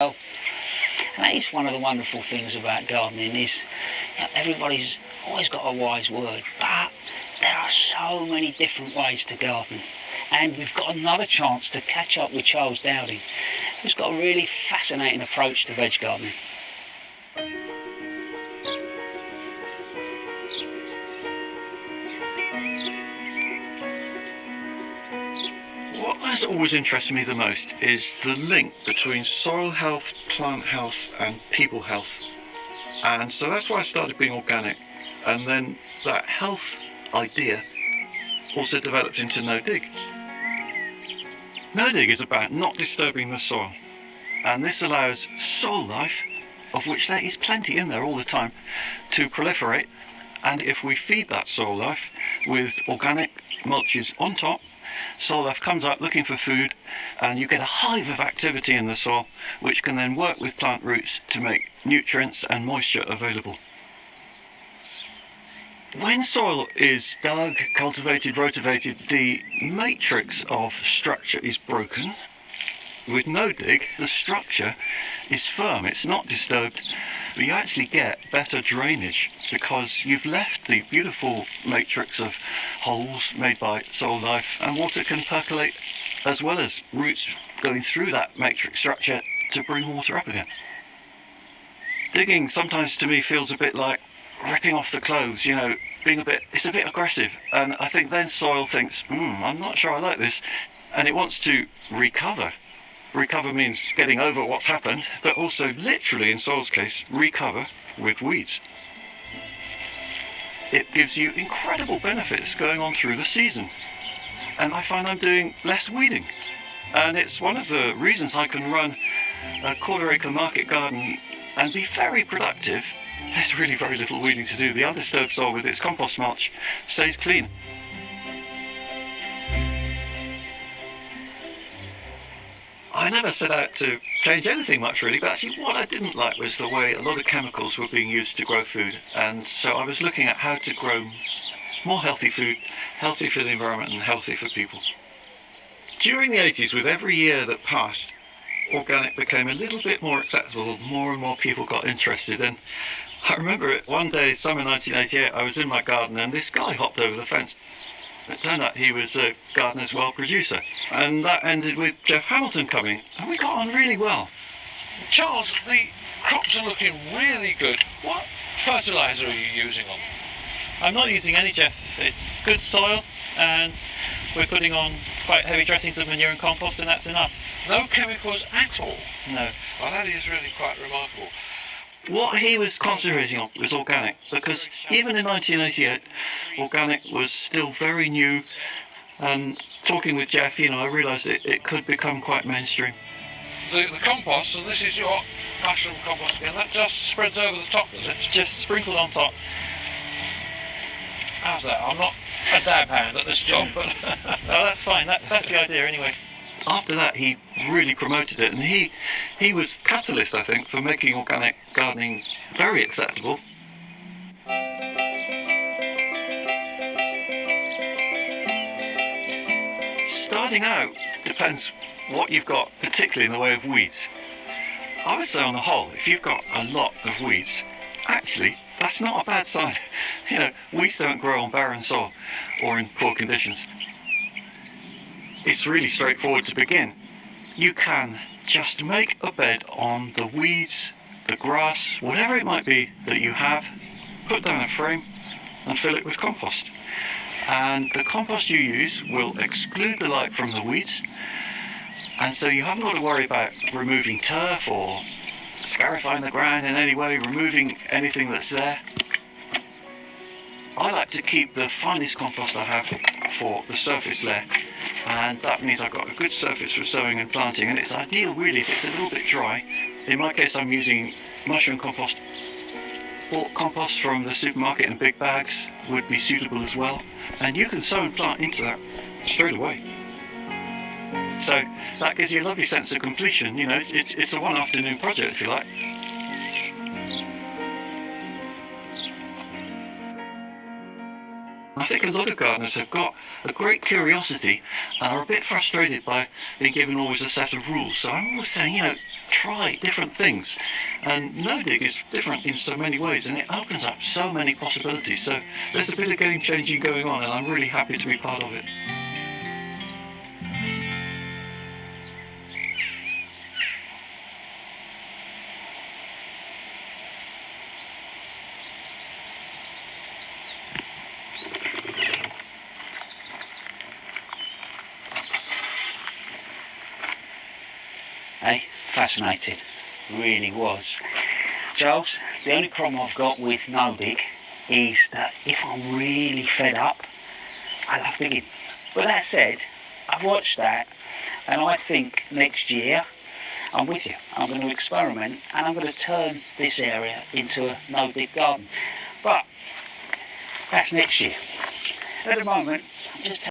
And that is one of the wonderful things about gardening is everybody's always got a wise word, but there are so many different ways to garden. And we've got another chance to catch up with Charles Dowding, who's got a really fascinating approach to veg gardening. What has always interested me the most is the link between soil health, plant health and people health. And so that's why I started being organic. And then that health idea also developed into No Dig. No Dig is about not disturbing the soil. And this allows soil life, of which there is plenty in there all the time, to proliferate. And if we feed that soil life with organic mulches on top, soil life comes up looking for food, and you get a hive of activity in the soil, which can then work with plant roots to make nutrients and moisture available. When soil is dug, cultivated, rotivated, the matrix of structure is broken. With No Dig, the structure is firm, it's not disturbed, but you actually get better drainage because you've left the beautiful matrix of holes made by soil life, and water can percolate as well as roots going through that matrix structure to bring water up again. Digging sometimes to me feels a bit like ripping off the clothes, it's a bit aggressive, and I think then soil thinks, I'm not sure I like this, and it wants to recover. Recover means getting over what's happened, but also literally in soil's case, recover with weeds. It gives you incredible benefits going on through the season, and I find I'm doing less weeding, and it's one of the reasons I can run a quarter-acre market garden and be very productive. There's really very little weeding to do. The undisturbed soil with its compost mulch stays clean. I never set out to change anything much really, but actually what I didn't like was the way a lot of chemicals were being used to grow food, and so I was looking at how to grow more healthy food, healthy for the environment and healthy for people. During the 80s, with every year that passed, organic became a little bit more acceptable, more and more people got interested, and I remember it one day, summer 1988, I was in my garden and this guy hopped over the fence. It turned out he was a Gardener's World producer, and that ended with Jeff Hamilton coming, and we got on really well. Charles, the crops are looking really good. What fertiliser are you using on them? I'm not using any, Jeff. It's good soil, and we're putting on quite heavy dressings of manure and compost, and that's enough. No chemicals at all? No. Well, that is really quite remarkable. What he was concentrating on was organic, because even in 1988, organic was still very new, and talking with Jeff, I realised it could become quite mainstream. The compost, and this is your mushroom compost again, that just spreads over the top, does it? Just sprinkled on top. How's that? I'm not a dab hand at this job, but... Oh, that's fine. That's the idea anyway. After that, he really promoted it, and he was catalyst, I think, for making organic gardening very acceptable. Starting out depends what you've got, particularly in the way of weeds. I would say on the whole, if you've got a lot of weeds, actually, that's not a bad sign. Weeds don't grow on barren soil or in poor conditions. It's really straightforward to begin. You can just make a bed on the weeds, the grass, whatever it might be that you have, put down a frame and fill it with compost. And the compost you use will exclude the light from the weeds, and so you haven't got to worry about removing turf or scarifying the ground in any way, removing anything that's there. I like to keep the finest compost I have for the surface layer, and that means I've got a good surface for sowing and planting, and it's ideal really if it's a little bit dry. In my case, I'm using mushroom compost. Bulk compost from the supermarket in big bags would be suitable as well, and you can sow and plant into that straight away. So that gives you a lovely sense of completion. It's a one afternoon project if you like. I think a lot of gardeners have got a great curiosity and are a bit frustrated by being given always a set of rules. So I'm always saying, try different things. And no dig is different in so many ways, and it opens up so many possibilities. So there's a bit of game changing going on, and I'm really happy to be part of it. Hey, fascinating, really was. Charles, the only problem I've got with no dig is that if I'm really fed up, I love digging. But that said, I've watched that, and I think next year I'm with you. I'm going to experiment, and I'm going to turn this area into a no dig garden. But that's next year. At the moment, I'm just